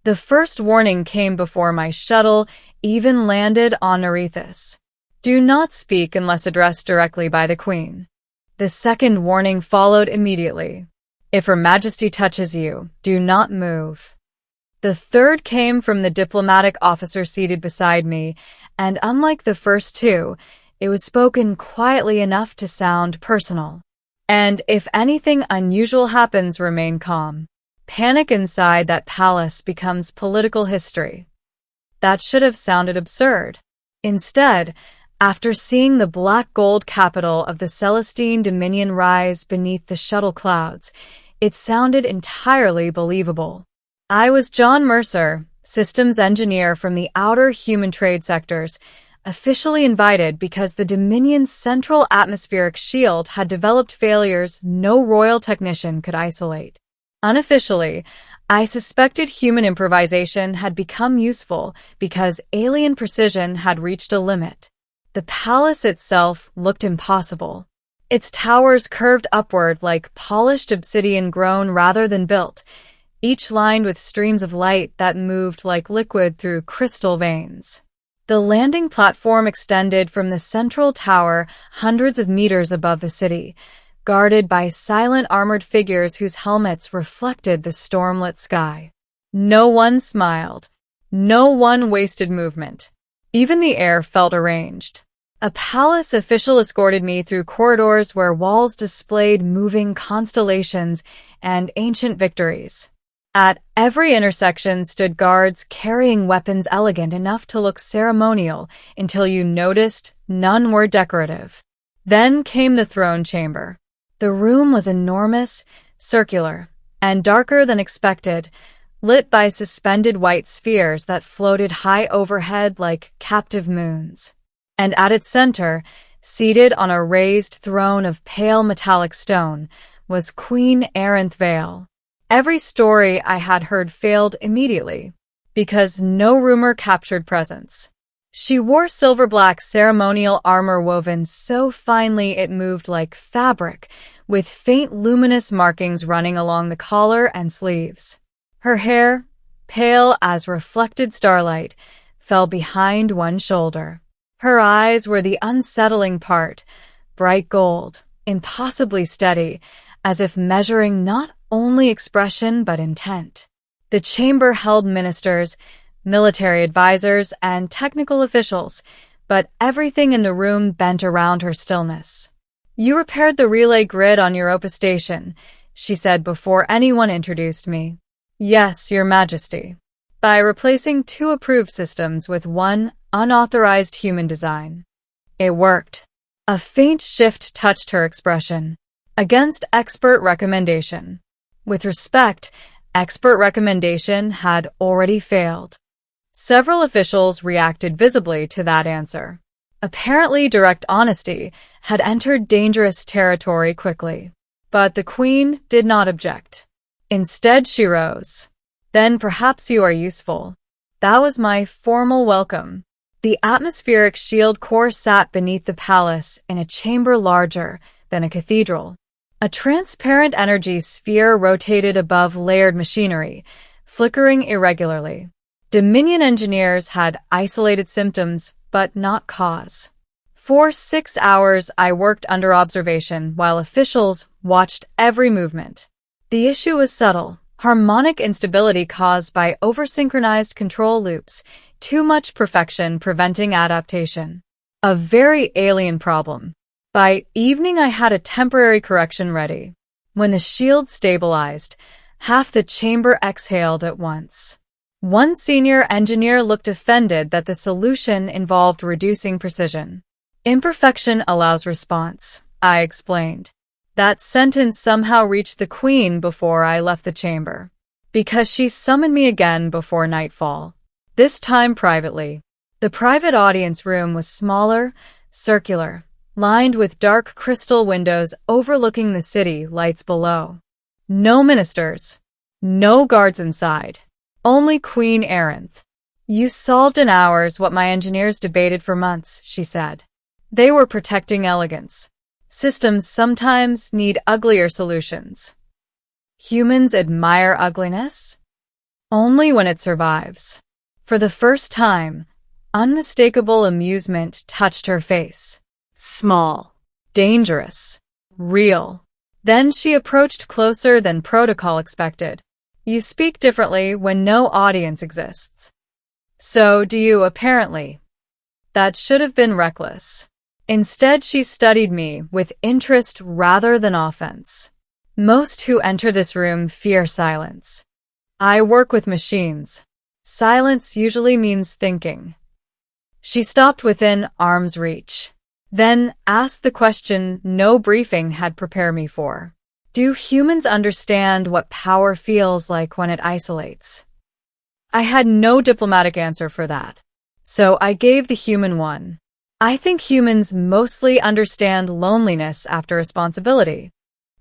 The first warning came before my shuttle even landed on Arethus. Do not speak unless addressed directly by the Queen. The second warning followed immediately. If Her Majesty touches you, do not move. The third came from the diplomatic officer seated beside me, and unlike the first two, it was spoken quietly enough to sound personal. And if anything unusual happens, remain calm. Panic inside that palace becomes political history. That should have sounded absurd. Instead, after seeing the black gold capital of the Celestine Dominion rise beneath the shuttle clouds, it sounded entirely believable. I was John Mercer, systems engineer from the outer human trade sectors, officially invited because the Dominion's central atmospheric shield had developed failures no royal technician could isolate. Unofficially, I suspected human improvisation had become useful because alien precision had reached a limit. The palace itself looked impossible. Its towers curved upward like polished obsidian grown rather than built, each lined with streams of light that moved like liquid through crystal veins. The landing platform extended from the central tower hundreds of meters above the city, guarded by silent armored figures whose helmets reflected the stormlit sky. No one smiled. No one wasted movement. Even the air felt arranged. A palace official escorted me through corridors where walls displayed moving constellations and ancient victories. At every intersection stood guards carrying weapons elegant enough to look ceremonial until you noticed none were decorative. Then came the throne chamber. The room was enormous, circular, and darker than expected, lit by suspended white spheres that floated high overhead like captive moons. And at its center, seated on a raised throne of pale metallic stone, was Queen Aranth Vale. Every story I had heard failed immediately, because no rumor captured presence. She wore silver-black ceremonial armor woven so finely it moved like fabric, with faint luminous markings running along the collar and sleeves. Her hair, pale as reflected starlight, fell behind one shoulder. Her eyes were the unsettling part, bright gold, impossibly steady, as if measuring not only expression but intent. The chamber held ministers, military advisors, and technical officials, but everything in the room bent around her stillness. "You repaired the relay grid on Europa Station," she said before anyone introduced me. "Yes, Your Majesty. By replacing 2 approved systems with 1 unauthorized human design. It worked." A faint shift touched her expression. "Against expert recommendation." With respect, expert recommendation had already failed. Several officials reacted visibly to that answer. Apparently, direct honesty had entered dangerous territory quickly. But the Queen did not object. Instead, she rose. "Then perhaps you are useful." That was my formal welcome. The atmospheric shield core sat beneath the palace in a chamber larger than a cathedral. A transparent energy sphere rotated above layered machinery, flickering irregularly. Dominion engineers had isolated symptoms, but not cause. For 6 hours, I worked under observation while officials watched every movement. The issue was subtle: harmonic instability caused by over-synchronized control loops, too much perfection preventing adaptation. A very alien problem. By evening, I had a temporary correction ready. When the shield stabilized, half the chamber exhaled at once. One senior engineer looked offended that the solution involved reducing precision. "Imperfection allows response," I explained. That sentence somehow reached the Queen before I left the chamber, because she summoned me again before nightfall, this time privately. The private audience room was smaller, circular, lined with dark crystal windows overlooking the city lights below. No ministers. No guards inside. Only Queen Aranth. "You solved in hours what my engineers debated for months," she said. "They were protecting elegance. Systems sometimes need uglier solutions." Humans admire ugliness? Only when it survives. For the first time, unmistakable amusement touched her face. Small. Dangerous. Real. Then she approached closer than protocol expected. You speak differently when no audience exists. So do you, apparently. That should have been reckless. Instead, she studied me with interest rather than offense. Most who enter this room fear silence. I work with machines. Silence usually means thinking. She stopped within arm's reach, then asked the question no briefing had prepared me for. Do humans understand what power feels like when it isolates? I had no diplomatic answer for that, so I gave the human one. I think humans mostly understand loneliness after responsibility.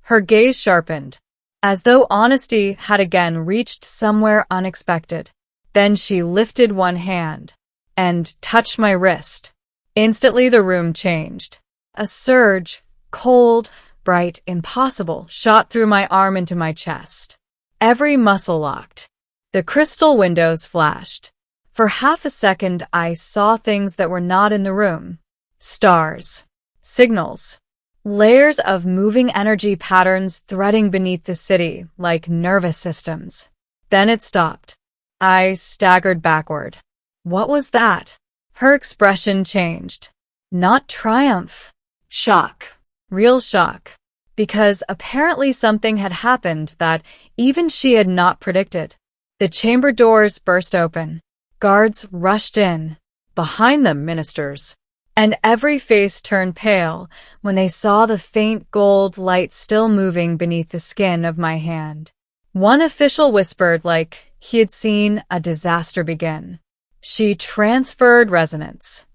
Her gaze sharpened, as though honesty had again reached somewhere unexpected. Then she lifted one hand and touched my wrist. Instantly the room changed. A surge, cold, bright, impossible, shot through my arm into my chest. Every muscle locked. The crystal windows flashed. For half a second I saw things that were not in the room. Stars. Signals. Layers of moving energy patterns threading beneath the city like nervous systems. Then it stopped. I staggered backward. What was that? Her expression changed. Not triumph. Shock. Real shock. Because apparently something had happened that even she had not predicted. The chamber doors burst open. Guards rushed in. Behind them, ministers. And every face turned pale when they saw the faint gold light still moving beneath the skin of my hand. One official whispered like he had seen a disaster begin. She transferred resonance.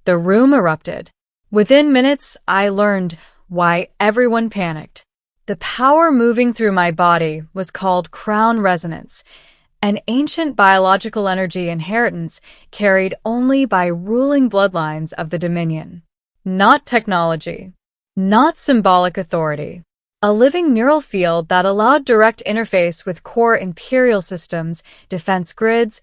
The room erupted. Within minutes, I learned why everyone panicked. The power moving through my body was called crown resonance, an ancient biological energy inheritance carried only by ruling bloodlines of the Dominion. Not technology. Not symbolic authority. A living neural field that allowed direct interface with core imperial systems, defense grids,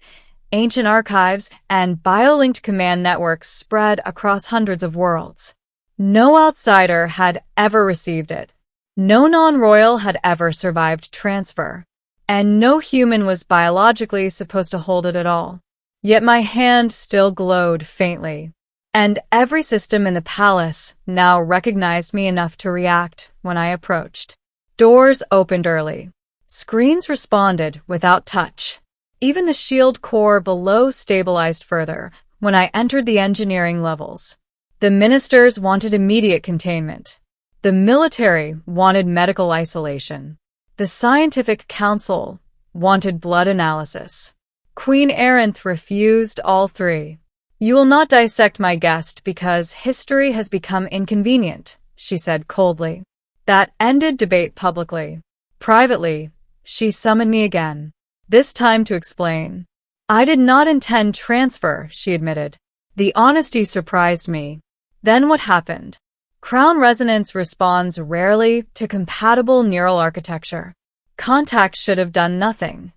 ancient archives, and biolinked command networks spread across hundreds of worlds. No outsider had ever received it. No non-royal had ever survived transfer. And no human was biologically supposed to hold it at all. Yet my hand still glowed faintly. And every system in the palace now recognized me enough to react when I approached. Doors opened early. Screens responded without touch. Even the shield core below stabilized further when I entered the engineering levels. The ministers wanted immediate containment. The military wanted medical isolation. The scientific council wanted blood analysis. Queen Arenth refused all three. You will not dissect my guest because history has become inconvenient, she said coldly. That ended debate publicly. Privately, she summoned me again, this time to explain. I did not intend transfer, she admitted. The honesty surprised me. Then what happened? Crown resonance responds rarely to compatible neural architecture. Contact should have done nothing.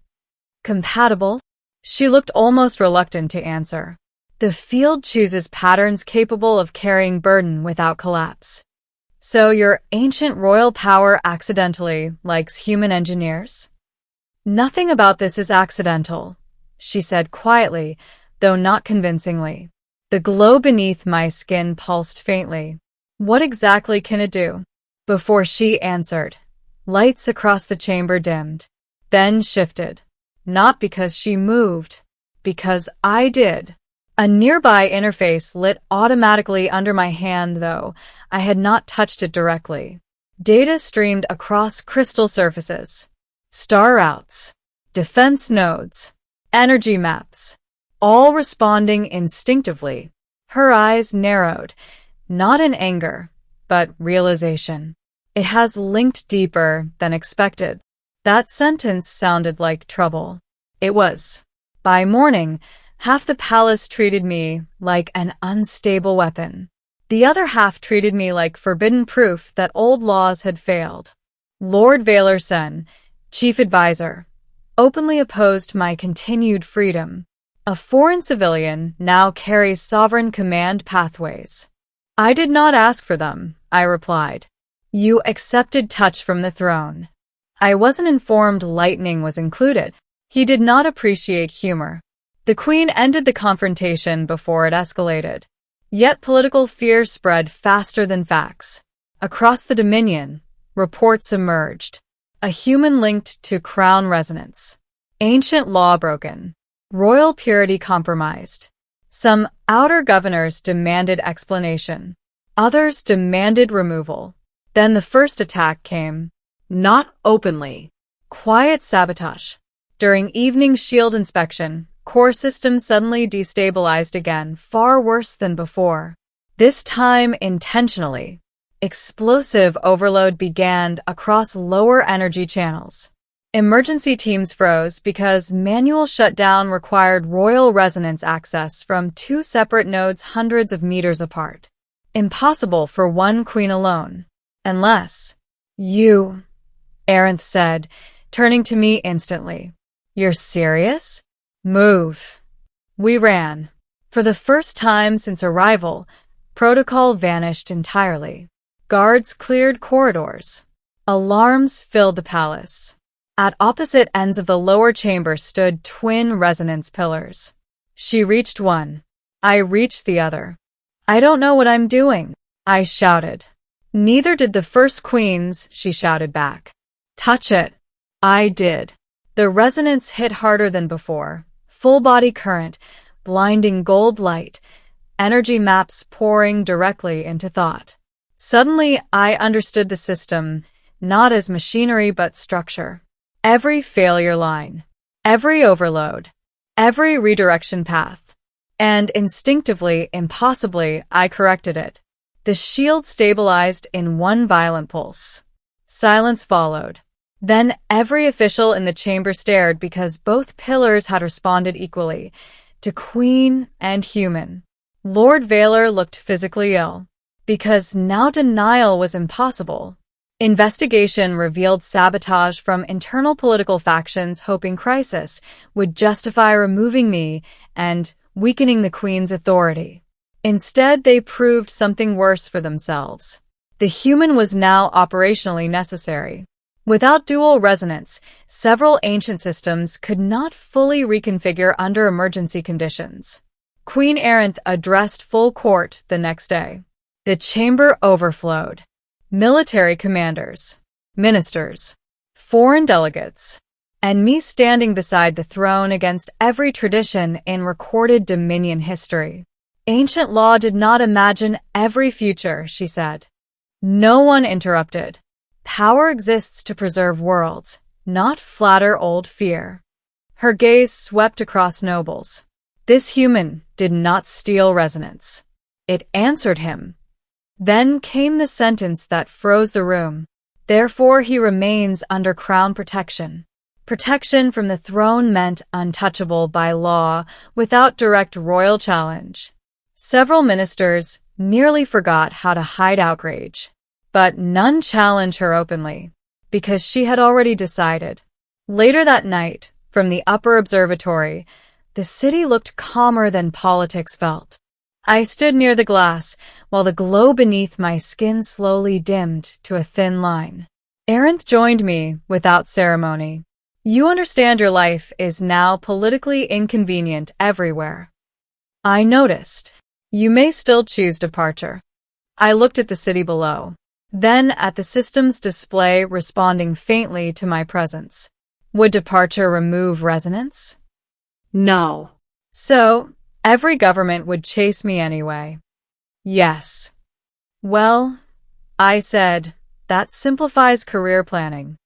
Compatible? She looked almost reluctant to answer. The field chooses patterns capable of carrying burden without collapse. So your ancient royal power accidentally likes human engineers? Nothing about this is accidental, she said quietly, though not convincingly. The glow beneath my skin pulsed faintly. What exactly can it do? Before she answered, lights across the chamber dimmed, then shifted. Not because she moved, because I did. A nearby interface lit automatically under my hand, though I had not touched it directly. Data streamed across crystal surfaces. Star routes, defense nodes, energy maps, all responding instinctively. Her eyes narrowed, not in anger, but realization. It has linked deeper than expected. That sentence sounded like trouble. It was. By morning, half the palace treated me like an unstable weapon. The other half treated me like forbidden proof that old laws had failed. Lord Valersen, chief advisor, openly opposed my continued freedom. A foreign civilian now carries sovereign command pathways. I did not ask for them, I replied. You accepted touch from the throne. I wasn't informed lightning was included. He did not appreciate humor. The Queen ended the confrontation before it escalated. Yet political fear spread faster than facts. Across the Dominion, reports emerged. A human linked to crown resonance. Ancient law broken. Royal purity compromised. Some outer governors demanded explanation. Others demanded removal. Then the first attack came. Not openly. Quiet sabotage. During evening shield inspection, core systems suddenly destabilized again, far worse than before. This time intentionally. Explosive overload began across lower energy channels. Emergency teams froze because manual shutdown required royal resonance access from two separate nodes hundreds of meters apart. Impossible for one queen alone. Unless you, Arinth said, turning to me instantly. You're serious? Move. We ran. For the first time since arrival, protocol vanished entirely. Guards cleared corridors. Alarms filled the palace. At opposite ends of the lower chamber stood twin resonance pillars. She reached one. I reached the other. I don't know what I'm doing, I shouted. Neither did the first queens, she shouted back. Touch it. I did. The resonance hit harder than before. Full body current, blinding gold light, energy maps pouring directly into thought. Suddenly, I understood the system, not as machinery but structure. Every failure line, every overload, every redirection path. And instinctively, impossibly, I corrected it. The shield stabilized in one violent pulse. Silence followed. Then every official in the chamber stared because both pillars had responded equally, to queen and human. Lord Vaylor looked physically ill. Because now denial was impossible. Investigation revealed sabotage from internal political factions hoping crisis would justify removing me and weakening the Queen's authority. Instead, they proved something worse for themselves. The human was now operationally necessary. Without dual resonance, several ancient systems could not fully reconfigure under emergency conditions. Queen Arinth addressed full court the next day. The chamber overflowed. Military commanders, ministers, foreign delegates, and me standing beside the throne against every tradition in recorded Dominion history. Ancient law did not imagine every future, she said. No one interrupted. Power exists to preserve worlds, not flatter old fear. Her gaze swept across nobles. This human did not steal resonance. It answered him. Then came the sentence that froze the room. Therefore he remains under crown protection. Protection from the throne meant untouchable by law without direct royal challenge. Several ministers nearly forgot how to hide outrage. But none challenged her openly, because she had already decided. Later that night, from the upper observatory, the city looked calmer than politics felt. I stood near the glass, while the glow beneath my skin slowly dimmed to a thin line. Arinth joined me without ceremony. You understand your life is now politically inconvenient everywhere. I noticed. You may still choose departure. I looked at the city below, then at the system's display responding faintly to my presence. Would departure remove resonance? No. So, every government would chase me anyway. Yes. Well, I said, that simplifies career planning.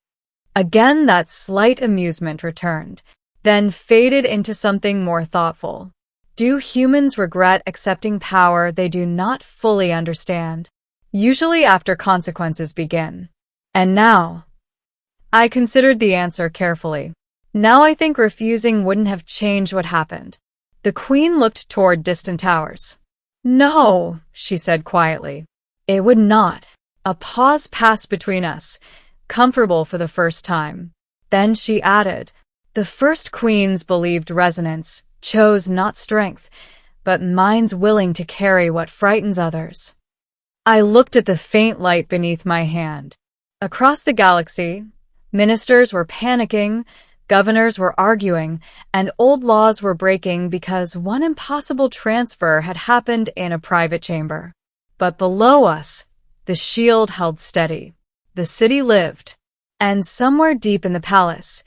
Again that slight amusement returned, then faded into something more thoughtful. Do humans regret accepting power they do not fully understand? Usually after consequences begin. And now? I considered the answer carefully. Now I think refusing wouldn't have changed what happened. The Queen looked toward distant towers. No, she said quietly. It would not. A pause passed between us, comfortable for the first time. Then she added, The first queens believed resonance, chose not strength, but minds willing to carry what frightens others. I looked at the faint light beneath my hand. Across the galaxy, ministers were panicking, governors were arguing, and old laws were breaking because one impossible transfer had happened in a private chamber. But below us, the shield held steady. The city lived. And somewhere deep in the palace,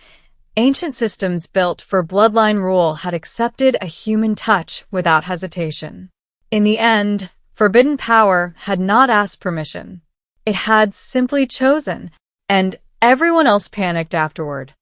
ancient systems built for bloodline rule had accepted a human touch without hesitation. In the end, forbidden power had not asked permission. It had simply chosen, and everyone else panicked afterward.